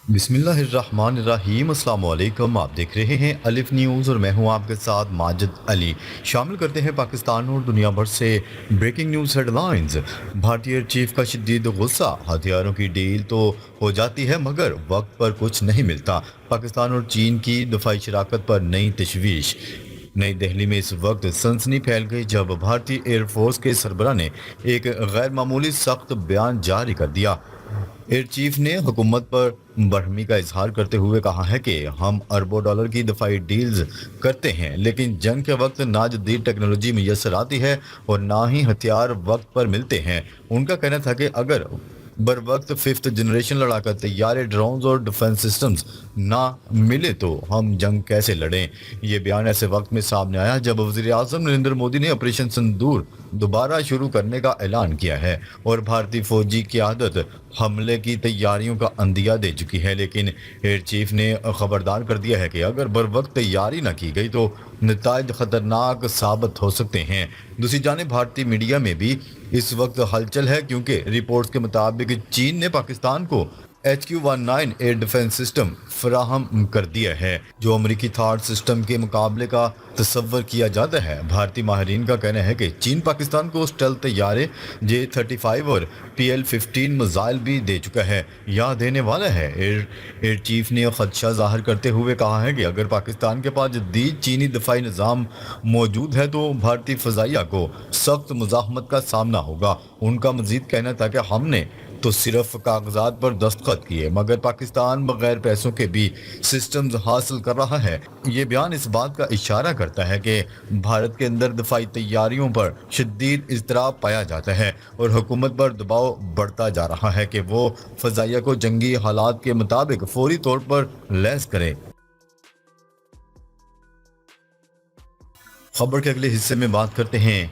بسم اللہ الرحمن الرحیم۔ السلام علیکم، آپ دیکھ رہے ہیں الف نیوز اور میں ہوں آپ کے ساتھ ماجد علی۔ شامل کرتے ہیں پاکستان اور دنیا بھر سے بریکنگ نیوز ہیڈ لائنز۔ بھارتی ایئر چیف کا شدید غصہ، ہتھیاروں کی ڈیل تو ہو جاتی ہے مگر وقت پر کچھ نہیں ملتا۔ پاکستان اور چین کی دفاعی شراکت پر نئی تشویش۔ نئی دہلی میں اس وقت سنسنی پھیل گئی جب بھارتی ایئر فورس کے سربراہ نے ایک غیر معمولی سخت بیان جاری کر دیا۔ ایئر چیف نے حکومت پر برہمی کا اظہار کرتے ہوئے کہا ہے کہ ہم اربوں ڈالر کی دفاعی ڈیلز کرتے ہیں لیکن جنگ کے وقت نہ جدید ٹیکنالوجی میسر آتی ہے اور نہ ہی ہتھیار وقت پر ملتے ہیں۔ ان کا کہنا تھا کہ اگر بر وقت ففتھ جنریشن لڑاکا طیارے، ڈرونز اور ڈیفنس سسٹمز نہ ملے تو ہم جنگ کیسے لڑیں۔ یہ بیان ایسے وقت میں سامنے آیا جب وزیر اعظم نریندر مودی نے آپریشن سندور دوبارہ شروع کرنے کا اعلان کیا ہے اور بھارتی فوجی قیادت حملے کی تیاریوں کا عندیہ دے چکی ہے، لیکن ایئر چیف نے خبردار کر دیا ہے کہ اگر بر وقت تیاری نہ کی گئی تو نتائج خطرناک ثابت ہو سکتے ہیں۔ دوسری جانب بھارتی میڈیا میں بھی اس وقت ہلچل ہے کیونکہ رپورٹس کے مطابق چین نے پاکستان کو HQ-19 ایئر ڈیفنس سسٹم فراہم کر دیا ہے جو امریکی تھاڈ سسٹم کے مقابلے کا تصور کیا جاتا ہے۔ بھارتی ماہرین کا کہنا ہے کہ چین پاکستان کو اسٹیلتھ طیارے J-35 اور PL-15 میزائل بھی دے چکا ہے یا دینے والا ہے۔ ایئر چیف نے خدشہ ظاہر کرتے ہوئے کہا ہے کہ اگر پاکستان کے پاس جدید چینی دفاعی نظام موجود ہے تو بھارتی فضائیہ کو سخت مزاحمت کا سامنا ہوگا۔ ان کا مزید کہنا تھا کہ ہم نے تو صرف کاغذات پر دستخط کیے مگر پاکستان بغیر پیسوں کے بھی سسٹمز حاصل کر رہا ہے۔ یہ بیان اس بات کا اشارہ کرتا ہے کہ بھارت کے اندر دفاعی تیاریوں پر شدید اضطراب پایا جاتا ہے اور حکومت پر دباؤ بڑھتا جا رہا ہے کہ وہ فضائیہ کو جنگی حالات کے مطابق فوری طور پر لیس کرے۔ خبر کے اگلے حصے میں بات کرتے ہیں۔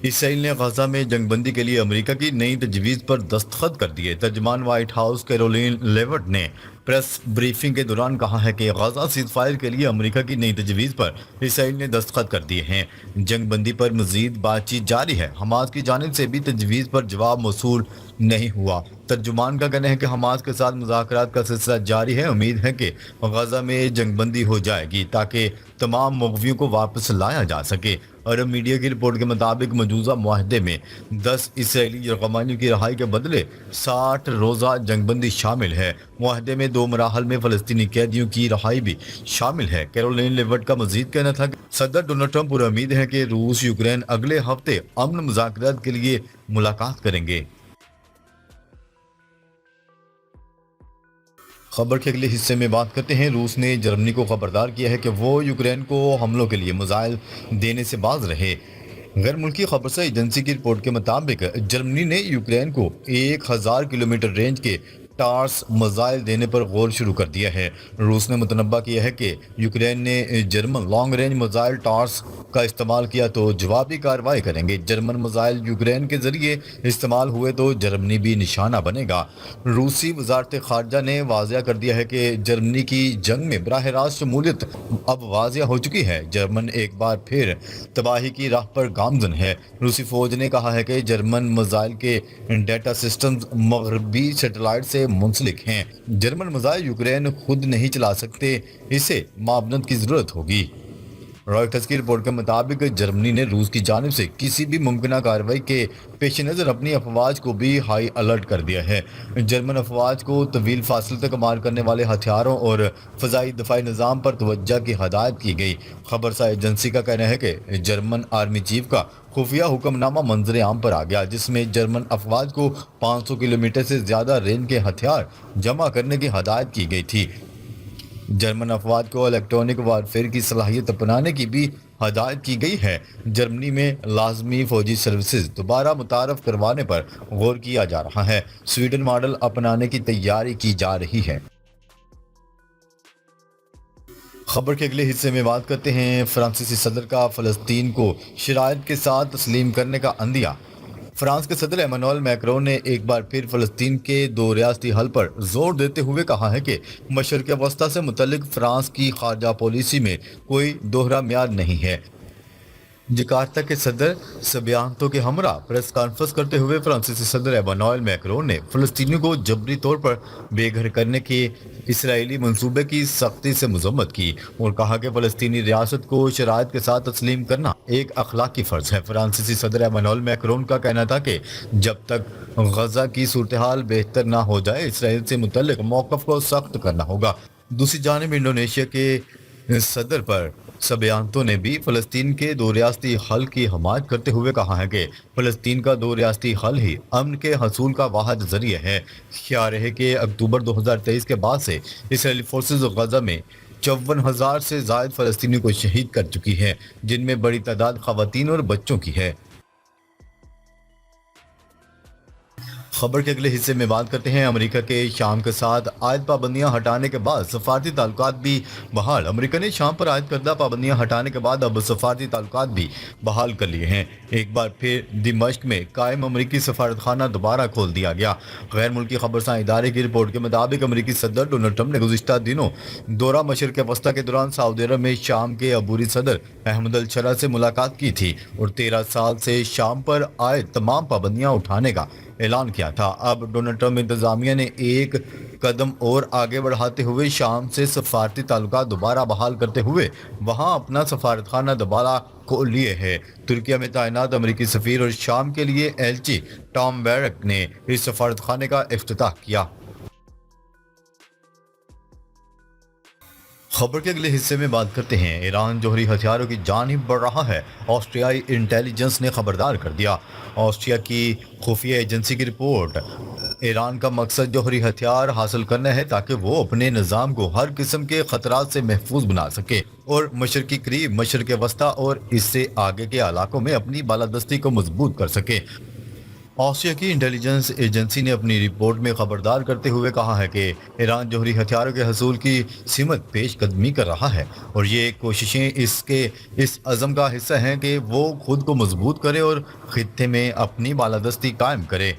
اسرائیل نے غزہ میں جنگ بندی کے لیے امریکہ کی نئی تجویز پر دستخط کر دیے۔ ترجمان وائٹ ہاؤس کیرولین لیوٹ نے پریس بریفنگ کے دوران کہا ہے کہ غزہ سیز فائر کے لیے امریکہ کی نئی تجویز پر اسرائیل نے دستخط کر دیے ہیں۔ جنگ بندی پر مزید بات چیت جاری ہے۔ حماس کی جانب سے بھی تجویز پر جواب موصول نہیں ہوا۔ ترجمان کا کہنا ہے کہ حماس کے ساتھ مذاکرات کا سلسلہ جاری ہے۔ امید ہے کہ غزہ میں جنگ بندی ہو جائے گی تاکہ تمام مغویوں کو واپس لایا جا سکے۔ عرب میڈیا کی رپورٹ کے مطابق مجوزہ معاہدے میں 10 اسرائیلی یرغمالیوں کی رہائی کے بدلے 60 روزہ جنگ بندی شامل ہے۔ معاہدے میں 2 مراحل میں فلسطینی قیدیوں کی رہائی بھی شامل ہے۔ کیرولین لیوٹ کا مزید کہنا تھا کہ صدر ڈونلڈ ٹرمپ پر امید ہے کہ روس یوکرین اگلے ہفتے امن مذاکرات کے لیے ملاقات کریں گے۔ خبر کے اگلے حصے میں بات کرتے ہیں۔ روس نے جرمنی کو خبردار کیا ہے کہ وہ یوکرین کو حملوں کے لیے میزائل دینے سے باز رہے۔ غیر ملکی خبرسا ایجنسی کی رپورٹ کے مطابق جرمنی نے یوکرین کو 1000 کلومیٹر رینج کے ٹارس میزائل دینے پر غور شروع کر دیا ہے۔ روس نے متنبہ کیا ہے کہ یوکرین نے جرمن لانگ رینج میزائل ٹارس کا استعمال کیا تو جوابی کارروائی کریں گے۔ جرمن میزائل یوکرین کے ذریعے استعمال ہوئے تو جرمنی بھی نشانہ بنے گا۔ روسی وزارت خارجہ نے واضح کر دیا ہے کہ جرمنی کی جنگ میں براہ راست شمولیت اب واضح ہو چکی ہے۔ جرمن ایک بار پھر تباہی کی راہ پر گامزن ہے۔ روسی فوج نے کہا ہے کہ جرمن میزائل کے ڈیٹا سسٹمز مغربی سیٹلائٹ سے منسلک ہیں۔ جرمن میزائل یوکرین خود نہیں چلا سکتے، اسے معاونت کی ضرورت ہوگی۔ رائٹرز کی رپورٹ کے مطابق جرمنی نے روس کی جانب سے کسی بھی ممکنہ کارروائی کے پیش نظر اپنی افواج کو بھی ہائی الرٹ کر دیا ہے۔ جرمن افواج کو طویل فاصلے تک مار کرنے والے ہتھیاروں اور فضائی دفاعی نظام پر توجہ کی ہدایت کی گئی۔ خبرسا ایجنسی کا کہنا ہے کہ جرمن آرمی چیف کا خفیہ حکم نامہ منظر عام پر آ گیا جس میں جرمن افواج کو 500 کلومیٹر سے زیادہ رینج کے ہتھیار جمع کرنے کی ہدایت کی گئی تھی۔ جرمن افواج کو الیکٹرانک وارفیئر کی صلاحیت اپنانے کی بھی ہدایت کی گئی ہے۔ جرمنی میں لازمی فوجی سروسز دوبارہ متعارف کروانے پر غور کیا جا رہا ہے۔ سویڈن ماڈل اپنانے کی تیاری کی جا رہی ہے۔ خبر کے اگلے حصے میں بات کرتے ہیں۔ فرانسیسی صدر کا فلسطین کو شرائط کے ساتھ تسلیم کرنے کا عندیہ۔ فرانس کے صدر ایمانوئل میکرون نے ایک بار پھر فلسطین کے 2 ریاستی حل پر زور دیتے ہوئے کہا ہے کہ مشرق وسطیٰ سے متعلق فرانس کی خارجہ پالیسی میں کوئی دوہرا معیار نہیں ہے۔ जकार्ता के सदर सबियांतो के हमरा प्रेस कॉन्फ्रेंस करते हुए फ्रांसीसी सदर एमानुएल मैक्रोन ने फलस्तीनियों को जबरी तौर पर बेघर करने के इसराइली मंसूबे की सख्ती से मजम्मत की और कहा कि फलस्तीनी रियासत को शराइत के साथ तस्लीम करना एक अखलाकी फर्ज है। फ्रांसीसी सदर एमानुएल मैक्रोन का कहना था कि जब तक गजा की सूरत हाल बेहतर ना हो जाए इसराइल से मुतल्लिक मौक़िफ़ को सख्त करना होगा। दूसरी जानिब इंडोनेशिया के सदर पर सबियांतो ने भी फ़लस्तीन के दो रियासती हल की हमायत करते हुए कहा है कि फ़लस्तीन का दो रियासती हल ही अमन के हसूल का वाहिद ज़रिया है। ख्याल है कि अक्टूबर 2023 के बाद से इसराइली फोर्सेज गजा में 54,000 से ज़ायद फ़लस्तीनियों को शहीद कर चुकी है, जिनमें बड़ी तादाद ख़वातीन और बच्चों की है। खबर के अगले हिस्से में बात करते हैं अमेरिका के शाम के साथ आयद पाबंदियां हटाने के बाद सफारती ताल्लुकात भी बहाल। अमेरिका ने शाम पर आयद करदा पाबंदियां हटाने के बाद अब सफारती ताल्लुकात भी बहाल कर लिए हैं। एक बार फिर दिमश्क में कायम अमेरिकी सफारतखाना दोबारा खोल दिया गया। गैर मुल्की खबरसां इदारे की रिपोर्ट के मुताबिक अमेरिकी सदर डोनाल्ड ट्रंप ने गुज़िश्ता दिनों दौरा मशरिक़ वस्ता के दौरान सऊदी अरब में शाम के अबूरी सदर अहमद अल शरा से मुलाकात की थी और 13 साल से शाम पर आयद तमाम पाबंदियां उठाने का ऐलान किया था। अब डोनाल्ड ट्रंप इंतजामिया ने एक कदम और आगे बढ़ाते हुए शाम से सफारती ताल्लुकात दोबारा बहाल करते हुए वहां अपना सफारतखाना दोबारा खोल लिए है। तुर्किया में तैनात अमेरिकी सफीर और शाम के लिए एलची टॉम बैरक ने इस सफारतखाने का इफ्तिताह किया। खबर के अगले हिस्से में बात करते हैं ईरान जौहरी हथियारों की जानिब बढ़ रहा है। ऑस्ट्रियाई इंटेलिजेंस ने खबरदार कर दिया। ऑस्ट्रिया की खुफिया एजेंसी की रिपोर्ट, ईरान का मकसद जौहरी हथियार हासिल करना है ताकि वो अपने निज़ाम को हर किस्म के खतरात से महफूज बना सके और मशरक़ी करीब, मशरक़ वस्ता और इससे आगे के इलाकों में अपनी बालादस्ती को मजबूत कर सके। ऑस्ट्रिया की इंटेलिजेंस एजेंसी ने अपनी रिपोर्ट में खबरदार करते हुए कहा है कि ईरान जौहरी हथियारों के हसूल की सिमत पेशकदमी कर रहा है और ये कोशिशें इसके इस अज़म का हिस्सा हैं कि वो खुद को मजबूत करे और खित्ते में अपनी बालादस्ती कायम करे।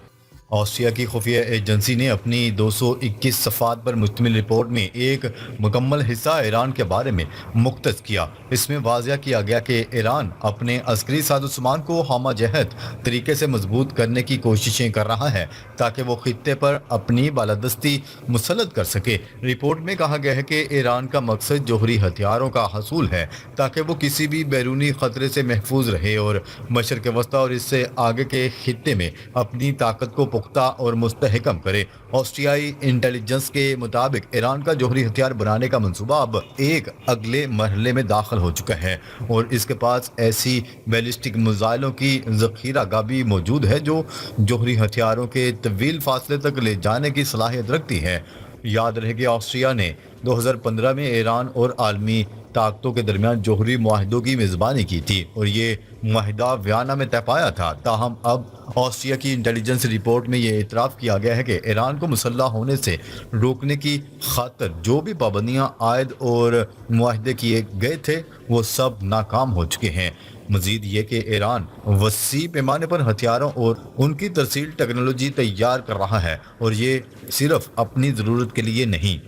ऑस्ट्रिया की खुफिया एजेंसी ने अपनी 221 सफ़ात पर मुश्तमिल रिपोर्ट में एक मुकम्मल हिस्सा ईरान के बारे में मुख्तस किया। इसमें वाज़िया किया गया कि ईरान अपने अस्करी साज़ो-सामान को हमजहत तरीके से मजबूत करने की कोशिशें कर रहा है ताकि वो खित्ते पर अपनी बालादस्ती मुसल्लत कर सके। रिपोर्ट में कहा गया है कि ईरान का मकसद जौहरी हथियारों का हसूल है ताकि वो किसी भी बैरूनी ख़तरे से महफूज रहे और मशरक़ वस्ता और इससे आगे के खित्ते में अपनी ताकत को पुख्ता और मुस्तहकम करे। ऑस्ट्रियाई इंटेलिजेंस के मुताबिक ईरान का जौहरी हथियार बनाने का मंसूबा अब एक अगले मरहले में दाखिल हो चुका है और इसके पास ऐसी बैलिस्टिक मिसाइलों की ज़ख़ीरा भी मौजूद है जो जौहरी हथियारों के तवील फासले तक ले जाने की सलाहियत रखती है। याद रहे कि ऑस्ट्रिया ने 2015 में ईरान और आलमी ताकतों के दरमियान जौहरी मुआहदों की मेज़बानी की थी और ये मुआहदा वियना में तय पाया था। ताहम अब ऑस्ट्रिया की इंटेलिजेंस रिपोर्ट में ये इतराफ़ किया गया है कि ईरान को मुसल्लह होने से रोकने की खातिर जो भी पाबंदियां आयद और मुआहदे किए गए थे वो सब नाकाम हो चुके हैं। मजीद ये कि ईरान वसी पैमाने पर हथियारों और उनकी तरसील टेक्नोलॉजी तैयार कर रहा है और ये सिर्फ अपनी ज़रूरत के लिए नहीं।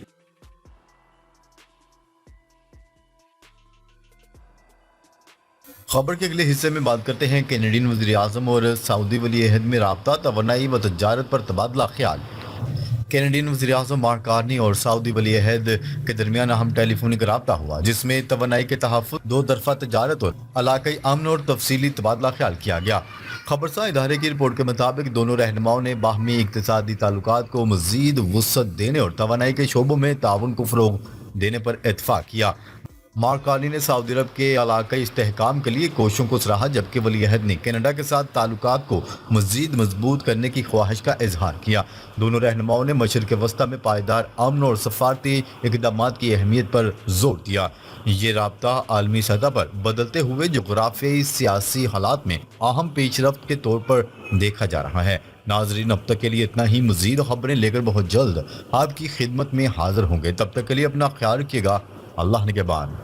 खबर के अगले हिस्से में बात करते हैं कैनेडियन वज़ीर-ए-आज़म और सऊदी वली-ए-अहद में राबता, तवानाई व तजारत पर तबादला ख्याल। कैनेडियन वज़ीर-ए-आज़म मार्क कार्नी और सऊदी वली-ए-अहद के दरमियान अहम टेलीफोनिक राबता हुआ जिसमें तवानाई के तहफ़्फ़ुज़, दो तरफ़ा तजारत और इलाक़ाई अमन और तफसीली तबादला ख्याल किया गया। खबरसां इदारे की रिपोर्ट के मुताबिक दोनों रहनुमाओं ने बाहमी इक़्तिसादी ताल्लुकात को मज़ीद वुसअत देने और तवानाई के शोबों में ताउन को फ़रोग़ देने पर इत्तफ़ाक़ किया। मार्क कार्नी ने सऊदी अरब के इलाक़ाई इस्तेहकाम के लिए कोशिशों को सराहा जबकि वली-ए-अहद ने कनाडा के साथ ताल्लुकात को मज़ीद मजबूत करने की ख्वाहिश का इजहार किया। दोनों रहनुमाओं ने मशरिक़ वस्ता में पायदार अमन और सफारती इक़दामात की अहमियत पर जोर दिया। ये राब्ता आलमी सतह पर बदलते हुए जोग्राफियाई सियासी हालात में अहम पेशरफ्त के तौर पर देखा जा रहा है। नाजरीन, अब तक के लिए इतना ही। मज़ीद खबरें लेकर बहुत जल्द आपकी खिदमत में हाजिर होंगे। तब तक के लिए अपना ख्याल रखिएगा। अल्लाह निगहबान।